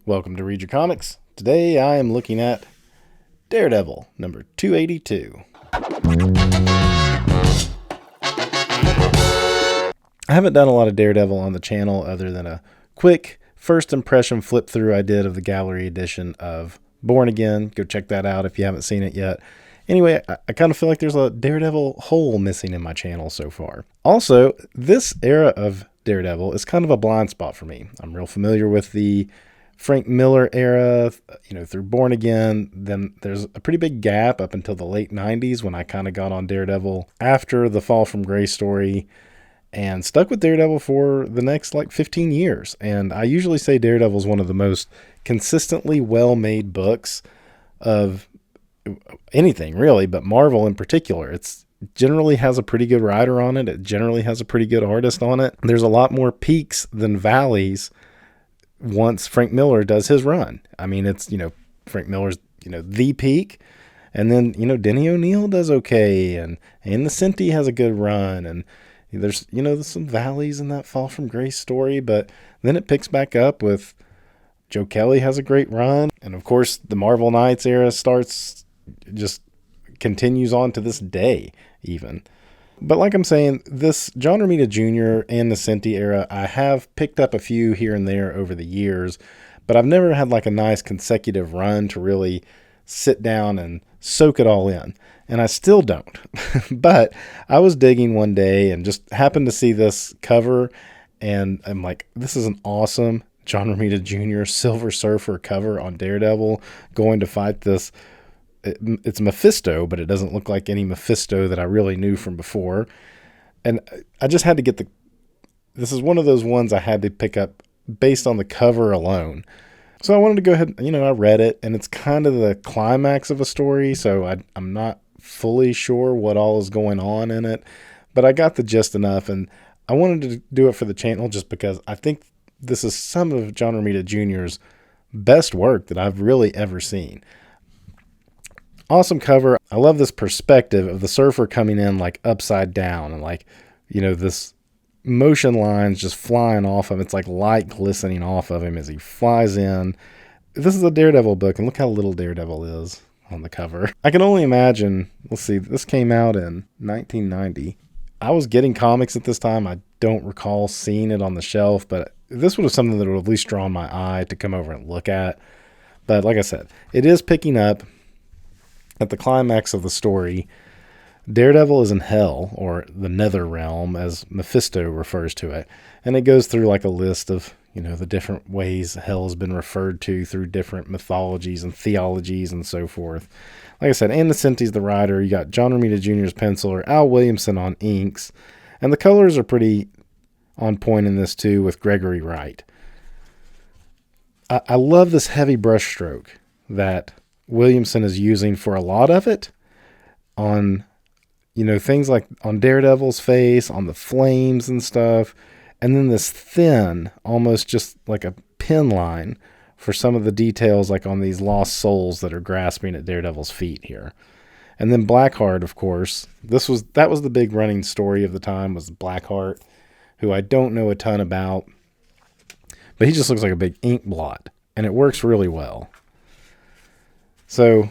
Welcome to Read Your Comics. Today I am looking at Daredevil, number 282. I haven't done a lot of Daredevil on the channel other than a quick first impression flip through I did of the gallery edition of Born Again. Go check that out if you haven't seen it yet. Anyway, I kind of feel like there's a Daredevil hole missing in my channel so far. Also, this era of Daredevil is kind of a blind spot for me. I'm real familiar with the Frank Miller era, through Born Again. Then there's a pretty big gap up until the late 90s when I kind of got on Daredevil after the Fall from Grace story and stuck with Daredevil for the next 15 years. And I usually say Daredevil is one of the most consistently well-made books of anything really, but Marvel in particular. It's generally has a pretty good writer on it. It generally has a pretty good artist on it. There's a lot more peaks than valleys once Frank Miller does his run. I mean, it's, Frank Miller's, the peak. And then, Denny O'Neil does okay. And Nocenti has a good run. And there's, there's some valleys in that Fall from Grace story. But then it picks back up with Joe Kelly has a great run. And of course, the Marvel Knights era just continues on to this day even. But like I'm saying, this John Romita Jr. and Nocenti era, I have picked up a few here and there over the years, but I've never had a nice consecutive run to really sit down and soak it all in. And I still don't. But I was digging one day and just happened to see this cover, and I'm like, this is an awesome John Romita Jr. Silver Surfer cover on Daredevil going to fight this. It's Mephisto, but it doesn't look like any Mephisto that I really knew from before. And I just had to get this is one of those ones I had to pick up based on the cover alone. So I wanted to go ahead, I read it, and it's kind of the climax of a story, so I'm not fully sure what all is going on in it, but I got the gist enough, and I wanted to do it for the channel just because I think this is some of John Romita Jr.'s best work that I've really ever seen. Awesome cover. I love this perspective of the surfer coming in upside down and this motion lines just flying off him. It's like light glistening off of him as he flies in. This is a Daredevil book, and look how little Daredevil is on the cover. I can only imagine. Let's see, this came out in 1990. I was getting comics at this time. I don't recall seeing it on the shelf, but this would have something that would have at least drawn my eye to come over and look at. But like I said, it is picking up. At the climax of the story, Daredevil is in hell, or the nether realm, as Mephisto refers to it. And it goes through a list of, the different ways hell has been referred to through different mythologies and theologies and so forth. Like I said, Ann Nocenti's the writer. You got John Romita Jr.'s penciler, Al Williamson on inks. And the colors are pretty on point in this too with Gregory Wright. I love this heavy brush stroke that Williamson is using for a lot of it on, things like on Daredevil's face, on the flames and stuff. And then this thin, almost just like a pin line for some of the details, on these lost souls that are grasping at Daredevil's feet here. And then Blackheart, of course, that was the big running story of the time, was Blackheart, who I don't know a ton about, but he just looks like a big ink blot, and it works really well. So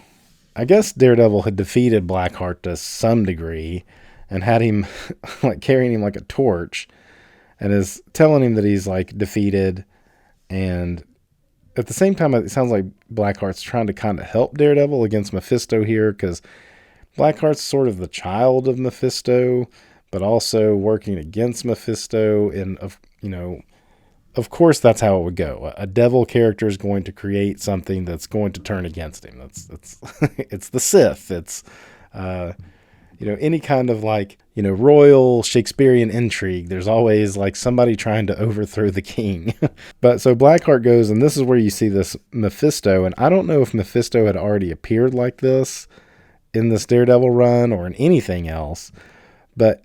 I guess Daredevil had defeated Blackheart to some degree and had him carrying him like a torch and is telling him that he's defeated. And at the same time, it sounds like Blackheart's trying to kind of help Daredevil against Mephisto here, because Blackheart's sort of the child of Mephisto, but also working against Mephisto. And, of course, that's how it would go. A devil character is going to create something that's going to turn against him. That's it's the Sith. It's any kind of royal Shakespearean intrigue. There's always somebody trying to overthrow the king. But so Blackheart goes, and this is where you see this Mephisto. And I don't know if Mephisto had already appeared like this in this Daredevil run or in anything else, but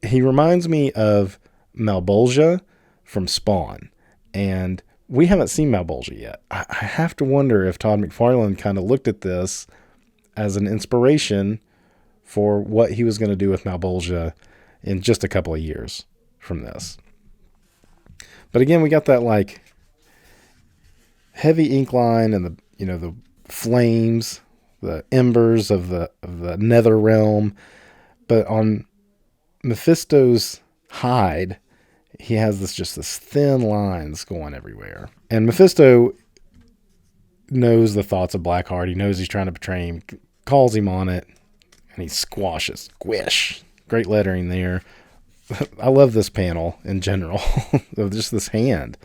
he reminds me of Malbolgia from Spawn, and we haven't seen Malbolgia yet. I have to wonder if Todd McFarlane kind of looked at this as an inspiration for what he was going to do with Malbolgia in just a couple of years from this. But again, we got that heavy ink line and the flames, the embers of the nether realm. But on Mephisto's hide, he has this thin lines going everywhere. And Mephisto knows the thoughts of Blackheart. He knows he's trying to betray him, calls him on it, and he squashes. Squish. Great lettering there. I love this panel in general of just this hand.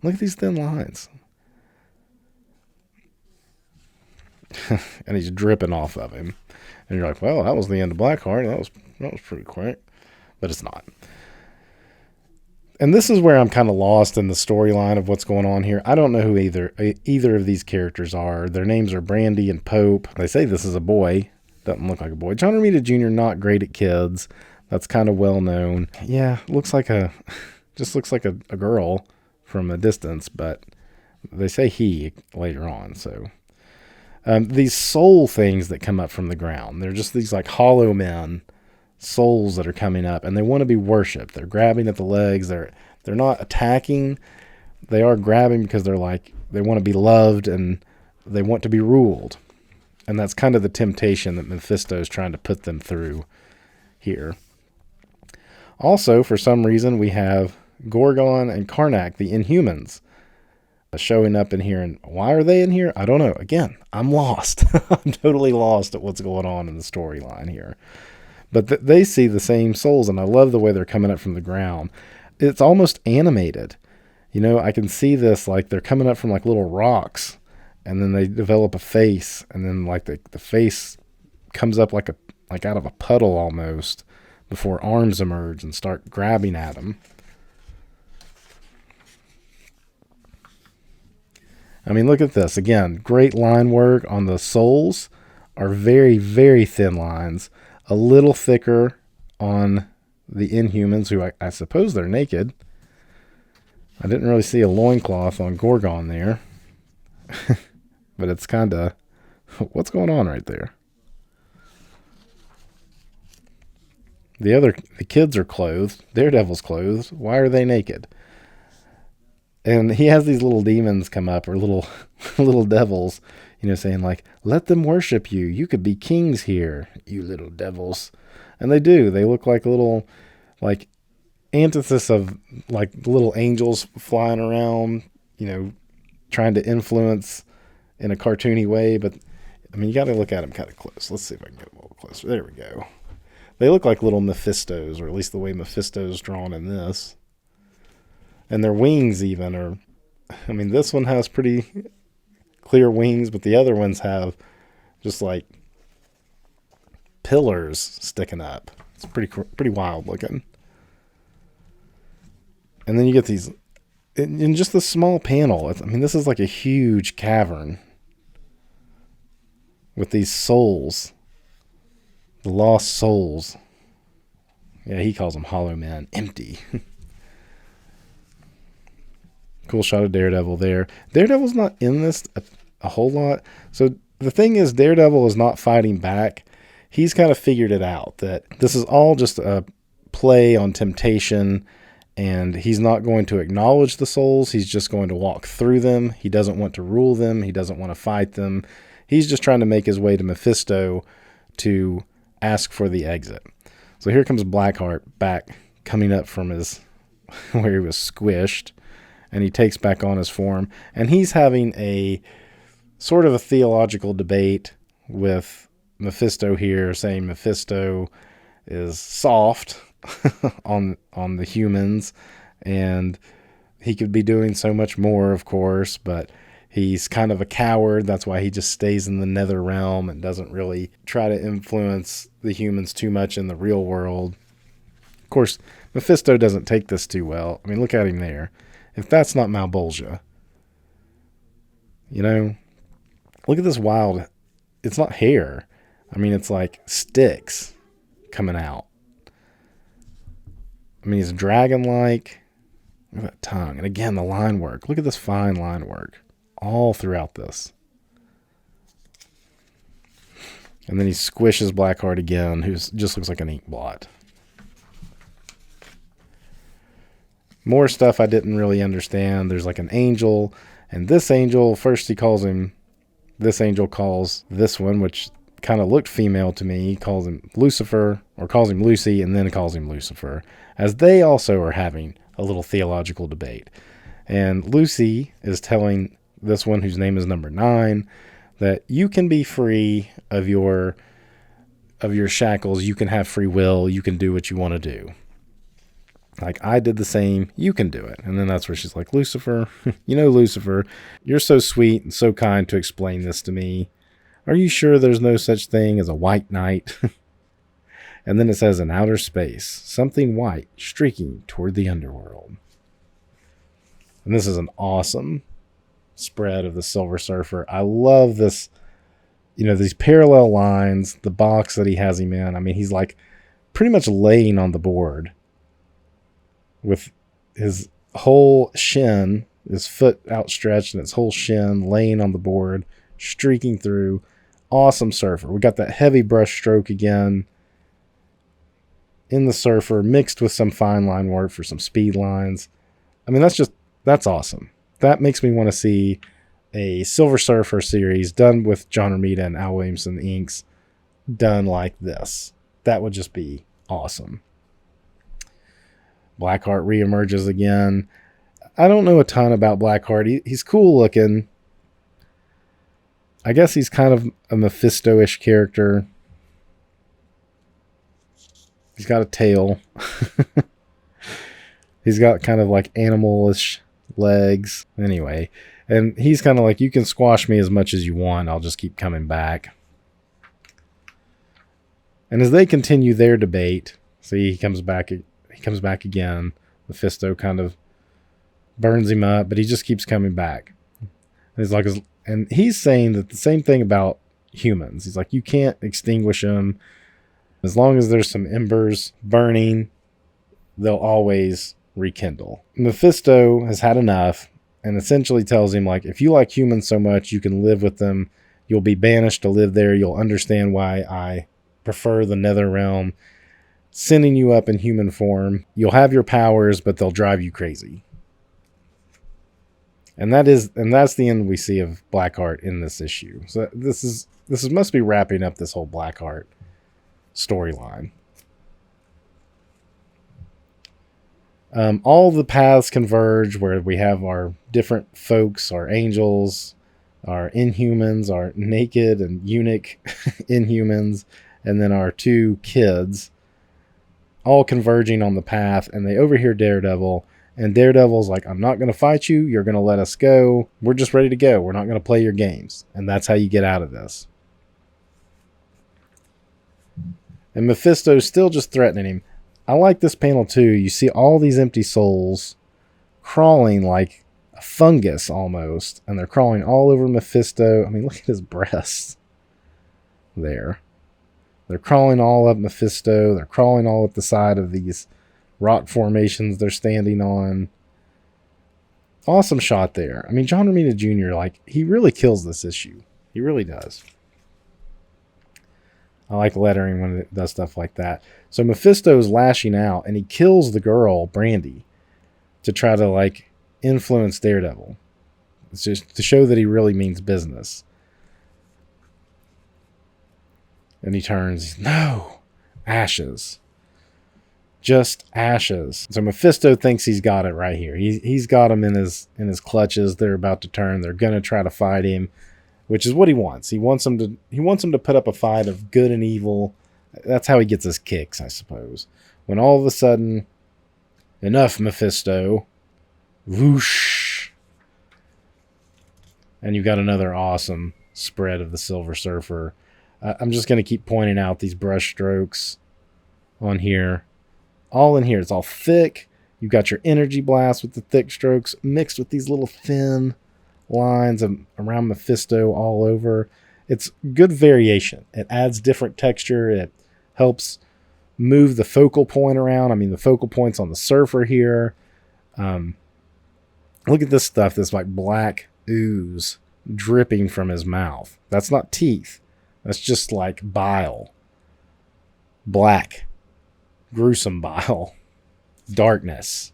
Look at these thin lines. And he's dripping off of him. And you're like, well, that was the end of Blackheart. That was pretty quick. But it's not. And this is where I'm kind of lost in the storyline of what's going on here. I don't know who either of these characters are. Their names are Brandy and Pope. They say this is a boy. Doesn't look like a boy. John Romita Jr. not great at kids. That's kind of well known. Yeah, looks like a girl from a distance, but they say he later on. So these soul things that come up from the ground, they're just these like hollow men, souls that are coming up, and they want to be worshipped. They're grabbing at the legs. They're not attacking. They are grabbing because they want to be loved and they want to be ruled. And that's kind of the temptation that Mephisto is trying to put them through here. Also, for some reason, we have Gorgon and Karnak, the Inhumans, showing up in here. And why are they in here? I don't know. Again, I'm lost. I'm totally lost at what's going on in the storyline here. But they see the same souls, and I love the way they're coming up from the ground. It's almost animated. I can see this, like they're coming up from like little rocks, and then they develop a face, and then like the face comes up like out of a puddle almost, before arms emerge and start grabbing at them. I mean, look at this. Again, great line work on the souls. Are very, very thin lines. A little thicker on the Inhumans, who I suppose they're naked. I didn't really see a loincloth on Gorgon there. But it's kind of... What's going on right there? The kids are clothed. Daredevil's clothed. Why are they naked? And he has these little demons come up, or little devils, saying like, let them worship you. You could be kings here, you little devils. And they do. They look like little, like, antithesis of like little angels flying around, trying to influence in a cartoony way. But, I mean, you got to look at them kind of close. Let's see if I can get a little closer. There we go. They look like little Mephistos, or at least the way Mephisto's drawn in this. And their wings even are, I mean, this one has pretty clear wings, but the other ones have just like pillars sticking up. It's pretty wild looking. And then you get these, in just this small panel, I mean, this is like a huge cavern with these souls. The lost souls. Yeah, he calls them hollow men. Empty. Cool shot of Daredevil there. Daredevil's not in this a whole lot. So the thing is, Daredevil is not fighting back. He's kind of figured it out that this is all just a play on temptation, and he's not going to acknowledge the souls. He's just going to walk through them. He doesn't want to rule them. He doesn't want to fight them. He's just trying to make his way to Mephisto to ask for the exit. So here comes Blackheart back, coming up from his where he was squished, and he takes back on his form, and he's having a sort of a theological debate with Mephisto here, saying Mephisto is soft on the humans, and he could be doing so much more, of course, but he's kind of a coward. That's why he just stays in the nether realm and doesn't really try to influence the humans too much in the real world. Of course, Mephisto doesn't take this too well. I mean, look at him there. If that's not Malbolgia, look at this wild, it's not hair. I mean, it's like sticks coming out. I mean, he's dragon-like. Look at that tongue. And again, the line work. Look at this fine line work all throughout this. And then he squishes Blackheart again, who just looks like an ink blot. More stuff I didn't really understand. There's like an angel And this angel, first this angel calls this one, which kind of looked female to me, he calls him Lucifer, or calls him Lucy, and then calls him Lucifer, as they also are having a little theological debate. And Lucy is telling this one, whose name is number 9, that you can be free of your shackles. You can have free will. You can do what you want to do. Like I did the same, you can do it. And then that's where she's like, Lucifer, Lucifer, you're so sweet and so kind to explain this to me. Are you sure there's no such thing as a white knight? And then it says, in outer space, something white streaking toward the underworld. And this is an awesome spread of the Silver Surfer. I love this, these parallel lines, the box that he has him in. I mean, he's like pretty much laying on the board with his whole shin, his foot outstretched and his whole shin laying on the board, streaking through. Awesome Surfer. We got that heavy brush stroke again in the Surfer, mixed with some fine line work for some speed lines. I mean, that's awesome. That makes me want to see a Silver Surfer series done with John Romita and Al Williamson inks done like this. That would just be awesome. Blackheart reemerges again. I don't know a ton about Blackheart. He's cool looking. I guess he's kind of a Mephisto-ish character. He's got a tail. He's got kind of like animal-ish legs. Anyway, and he's kind of like, you can squash me as much as you want. I'll just keep coming back. And as they continue their debate, see, he comes back again. Mephisto kind of burns him up, but he just keeps coming back. And he's saying that the same thing about humans. He's like, you can't extinguish them. As long as there's some embers burning, they'll always rekindle. Mephisto has had enough and essentially tells him, like, if you like humans so much, you can live with them. You'll be banished to live there. You'll understand why I prefer the nether realm. Sending you up in human form. You'll have your powers, but they'll drive you crazy. And that's the end we see of Blackheart in this issue. So this must be wrapping up this whole Blackheart storyline. All the paths converge where we have our different folks, our angels, our inhumans, our naked and eunuch inhumans, and then our 2 kids, all converging on the path, and they overhear Daredevil, and Daredevil's like, I'm not going to fight you. You're going to let us go. We're just ready to go. We're not going to play your games. And that's how you get out of this. And Mephisto's still just threatening him. I like this panel too. You see all these empty souls crawling like a fungus almost, and they're crawling all over Mephisto. I mean, look at his breasts there. They're crawling all up Mephisto. They're crawling all up the side of these rock formations they're standing on. Awesome shot there. I mean, John Romita Jr., like, he really kills this issue. He really does. I like lettering when it does stuff like that. So Mephisto's lashing out, and he kills the girl, Brandy, to try to, like, influence Daredevil. It's just to show that he really means business. And he turns, no, ashes. Just ashes. So Mephisto thinks he's got it right here. He's got him in his clutches. They're about to turn. They're gonna try to fight him, which is what he wants. He wants him to put up a fight of good and evil. That's how he gets his kicks, I suppose. When all of a sudden, enough, Mephisto. Whoosh. And you've got another awesome spread of the Silver Surfer. I'm just going to keep pointing out these brush strokes on here. All in here. It's all thick. You've got your energy blast with the thick strokes mixed with these little thin lines around Mephisto all over. It's good variation. It adds different texture. It helps move the focal point around. I mean, the focal point's on the Surfer here. Look at this stuff. This like black ooze dripping from his mouth. That's not teeth. That's just like bile. Black. Gruesome bile. Darkness.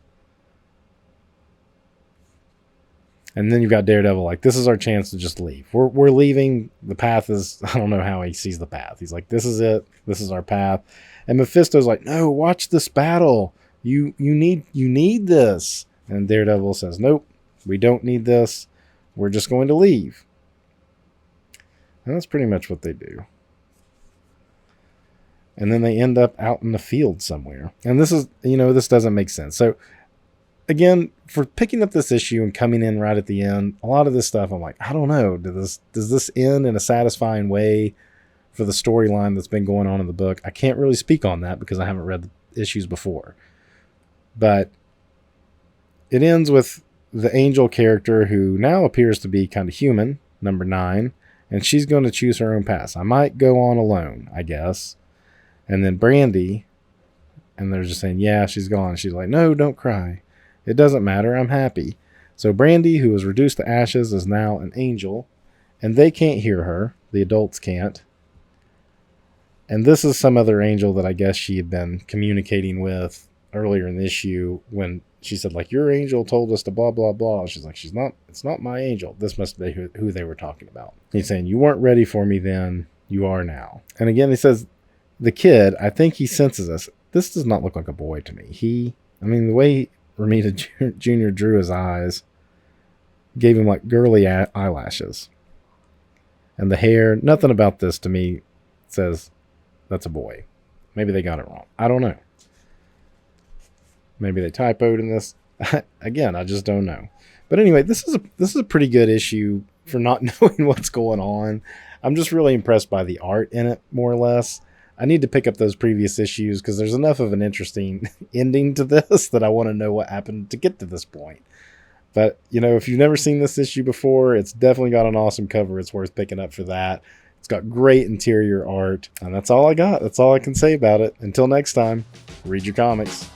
And then you've got Daredevil like, this is our chance to just leave. We're leaving. The path is, I don't know how he sees the path. He's like, this is it. This is our path. And Mephisto's like, no, watch this battle. You need this. And Daredevil says, nope, we don't need this. We're just going to leave. And that's pretty much what they do. And then they end up out in the field somewhere. And this is, this doesn't make sense. So again, for picking up this issue and coming in right at the end, a lot of this stuff, I'm like, I don't know. Does this end in a satisfying way for the storyline that's been going on in the book? I can't really speak on that because I haven't read the issues before. But it ends with the Angel character, who now appears to be kind of human, number 9, and she's going to choose her own path. I might go on alone, I guess. And then Brandy, and they're just saying, yeah, she's gone. She's like, no, don't cry. It doesn't matter. I'm happy. So Brandy, who was reduced to ashes, is now an angel, and they can't hear her. The adults can't. And this is some other angel that I guess she had been communicating with earlier in the issue when she said, like, your angel told us to blah, blah, blah. She's like, it's not my angel. This must be who they were talking about. He's saying, you weren't ready for me then. You are now. And again, he says, the kid, I think he senses us. This does not look like a boy to me. The way Romita Jr. drew his eyes gave him like girly eyelashes. And the hair, nothing about this to me says that's a boy. Maybe they got it wrong. I don't know. Maybe they typoed in this. Again, I just don't know. But anyway, this is a pretty good issue for not knowing what's going on. I'm just really impressed by the art in it, more or less. I need to pick up those previous issues because there's enough of an interesting ending to this that I want to know what happened to get to this point. But, if you've never seen this issue before, it's definitely got an awesome cover. It's worth picking up for that. It's got great interior art. And that's all I got. That's all I can say about it. Until next time, read your comics.